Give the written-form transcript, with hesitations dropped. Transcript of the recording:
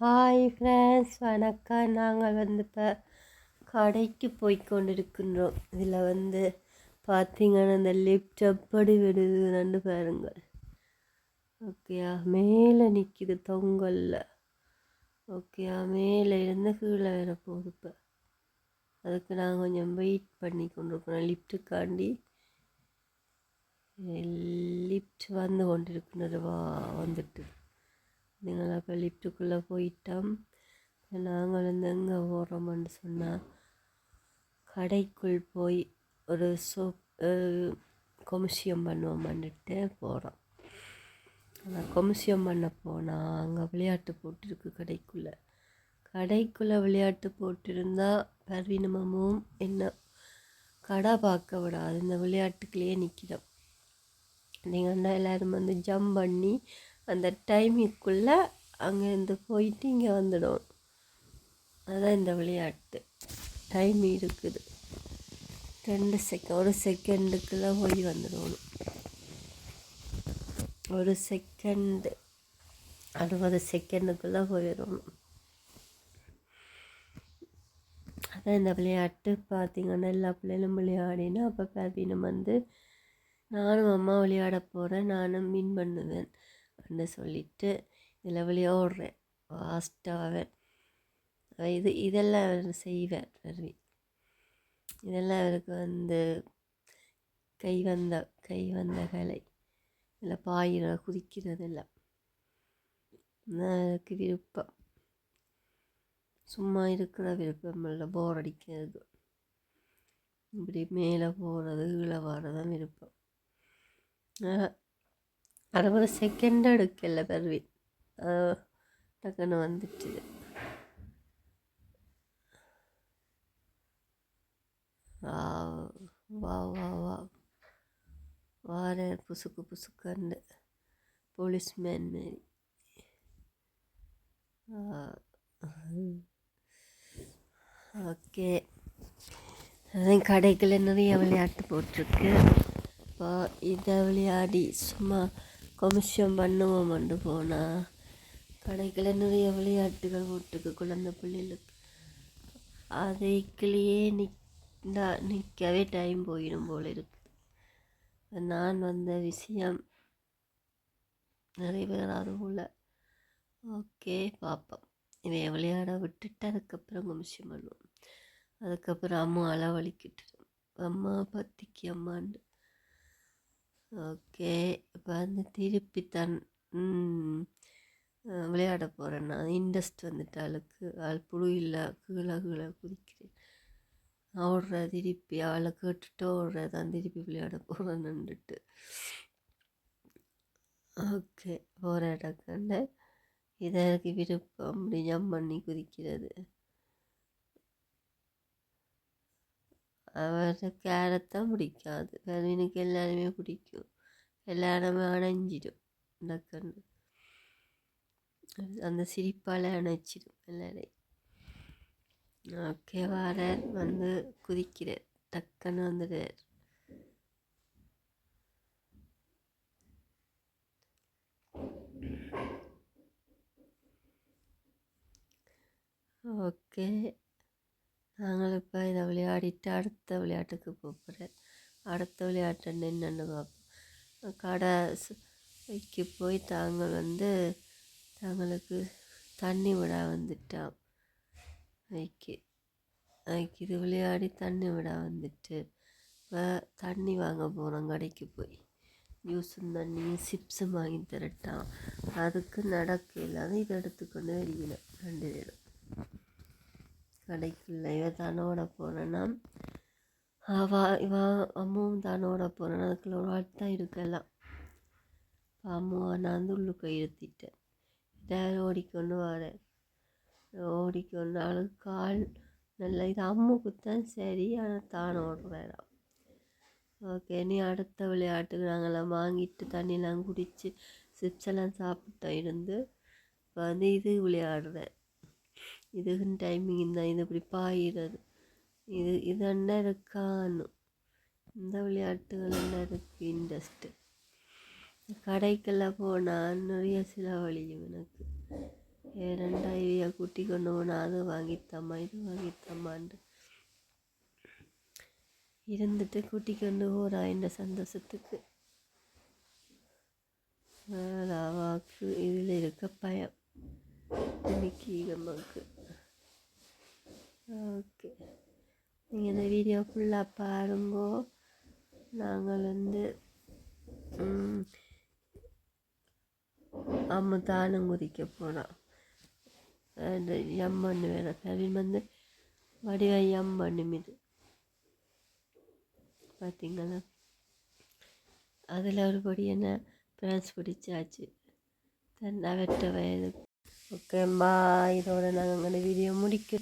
Hi friends, வணக்கம். நாங்கள் இப்போ கடைக்கு போய் கொண்டிருக்கின்றோம். இதில் பார்த்தீங்கன்னா இந்த லிஃப்ட் எப்படி விடுதுன்னு பாருங்கள். ஓகேயா, மேலே நிற்கிது தொங்கல்ல. ஓகேயா, மேலே இருந்து கீழே வர போகுது. இப்போ அதுக்கு நாங்கள் கொஞ்சம் வெயிட் பண்ணி கொண்டிருக்கிறோம். லிஃப்ட்டுக்காண்டி லிஃப்ட் வந்து கொண்டிருக்கின்றது. வந்துட்டு நீங்கள் அப்போ லிஃப்ட்டுக்குள்ளே போயிட்டோம். நாங்கள் எங்கே போகிறோம்னு சொன்னால் கடைக்குள் போய் ஒரு கொமிஷியம் பண்ணுவோம்னுட்டு போகிறோம். ஆனால் கொமிஷியம் பண்ண போனால் அங்கே விளையாட்டு போட்டிருக்கு. கடைக்குள்ளே விளையாட்டு போட்டிருந்தால் பர்வீனமும் என்ன கடை பார்க்க விடாது. இந்த விளையாட்டுக்குள்ளேயே நிற்கிறோம். நீங்கள் எல்லோரும் ஜம்ப் பண்ணி அந்த டைமுக்குள்ளே அங்கேருந்து போயிட்டு இங்கே வந்துடும். அதுதான் இந்த விளையாட்டு. டைம் இருக்குது, 2 செகண்ட், 1 செகண்டுக்குள்ளே போய் வந்துடணும். 1 செகண்டு 60 செகண்டுக்குள்ளே போயிடணும். அதான் இந்த விளையாட்டு. பார்த்திங்கன்னா எல்லா பிள்ளைகளும் விளையாடினா அப்போ பர்வீனம் நானும் அம்மா விளையாட போகிறேன், நானும் வின் பண்ணுவேன் அப்படின்னு சொல்லிட்டு இதில் விளையாடுறேன். ஃபாஸ்ட்டாவேன். இதெல்லாம் அவர் செய்வார் பர்வீன். இதெல்லாம் அவருக்கு கை வந்த கலை. இதில் பாயிற குதிக்கிறதெல்லாம் எனக்கு விருப்பம். சும்மா இருக்கிற விருப்பம் இல்லை, போர் அடிக்கிறது. இப்படி மேலே போகிறது கீழே வர்றதான் விருப்பம். 60 செகண்ட் எடுக்கல பர்வீன், டக்குன்னு வந்துட்டு. வா வா வா வார புசுக்கு போலீஸ்மேன் மாரி. ஓகே, அதான் கடைக்குள்ள நிறைய விளையாட்டு போட்டிருக்கு. இப்போ இதை விளையாடி சும்மா கொமிஷன் பண்ணுவோம்னு போனால் கடைக்குள்ள நிறைய விளையாட்டுகள் போட்டிருக்கு குழந்தை பிள்ளைகளுக்கு. அதைக்குள்ளேயே நிற்கவே டைம் போயிடும் போல் இருக்குது. நான் வந்த விஷயம் நிறைவேறாது போல். ஓகே, பார்ப்போம். இதை விளையாட விட்டுட்டு அதுக்கப்புறம் கொமிஷன் பண்ணுவோம். அதுக்கப்புறம் அம்மா அளவழிக்கிட்டு அம்மா பத்திக்கு அம்மாண்டு. ஓகே, இப்போ திருப்பி விளையாட போகிறேன்னா இன்ட்ரெஸ்ட் வந்துட்டு ஆள் புழு இல்லை, கீழே குதிக்கிறேன். ஓடுற திருப்பி அவளை கேட்டுட்டு ஓடுறதான் திருப்பி விளையாட போகிறேன்னுட்டு. ஓகே, போகிற இடக்கண்ட இதற்கு விருப்பம். அப்படி ஜம்ப் பண்ணி குதிக்கிறது. அவருக்கு கேரத்தான் பிடிக்காது, பர்வீனுக்கு எல்லாருமே பிடிக்கும். எல்லாருமே அணைஞ்சிடும் டக்குன்னு. அந்த சிரிப்பால் அணைச்சிடும் எல்லாரையும். ஓகே, வாரார் குதிக்கிறார், டக்குன்னு வந்துடுறார். ஓகே, நாங்கள் இப்போ இதை விளையாடிட்டு அடுத்த விளையாட்டுக்கு போகிறேன். அடுத்த விளையாட்டு என்னென்னு பார்ப்போம். கடைக்கு போய் தங்களுக்கு தண்ணி விட வந்துட்டான். அதுக்கு இது விளையாடி தண்ணி விட வந்துட்டு இப்போ தண்ணி வாங்க போகிறோம். கடைக்கு போய் ஜூஸும் தண்ணியும் சிப்ஸும் வாங்கி தரட்டான். அதுக்கு நடக்க இல்லாத இதை எடுத்துக்கொண்டு வருகிறேன் 2 பேரும். கடைக்குள்ள தானோட போகிறேன்னா அம்மாவும் தானோட போகிறேன்னா அதுக்குள்ள ஒரு ஆள் தான் இருக்கலாம். அம்மாவை நான் உள்ளுக்க இருத்திட்டேன். ஓடிக்கொண்டு வரேன். ஓடிக்கொண்டு ஆளுக்கு கால் நல்லா இது அம்முக்குத்தான் சரி, ஆனால் தான் ஓடுறாராம். ஓகே, நீ அடுத்த விளையாட்டுக்கு நாங்கள்லாம் வாங்கிட்டு தண்ணியெலாம் குடித்து சிப்ஸெல்லாம் சாப்பிட்டோம் இருந்து. இப்போ இது விளையாடுறேன். இதுக்குன்னு டைமிங் தான். இது இப்படி பாயிறது. இது என்ன இருக்கான்னு இந்த விளையாட்டுகள் என்ன இருக்குது இன்ட்ரெஸ்ட்டு. கடைக்கெல்லாம் போனால் நிறைய செலவழியும் எனக்கு. ஏனண்டா இவைய கூட்டி கொண்டு போனால் அது வாங்கித்தம்மா இது வாங்கித்தம்மான்ட்டு இருந்துட்டு கூட்டி கொண்டு போகிறா இந்த சந்தோஷத்துக்கு. அவாக்கு இதில் இருக்க பயம் இன்னைக்கு நமக்கு. ஓகே, நீங்கள் இந்த வீடியோ ஃபுல்லாக பாருங்கோ. நாங்கள் தானும் குதிக்க போனோம். எம்மண்ணு வேலை கவின் வடிவ எம்மண்ணுமிது பார்த்தீங்களா. அதில் ஒருபடி என்ன பிரான்ஸ் பிடிச்சாச்சு அவற்ற வயது. ஓகேம்மா, இதோட நாங்கள் வீடியோ முடிக்க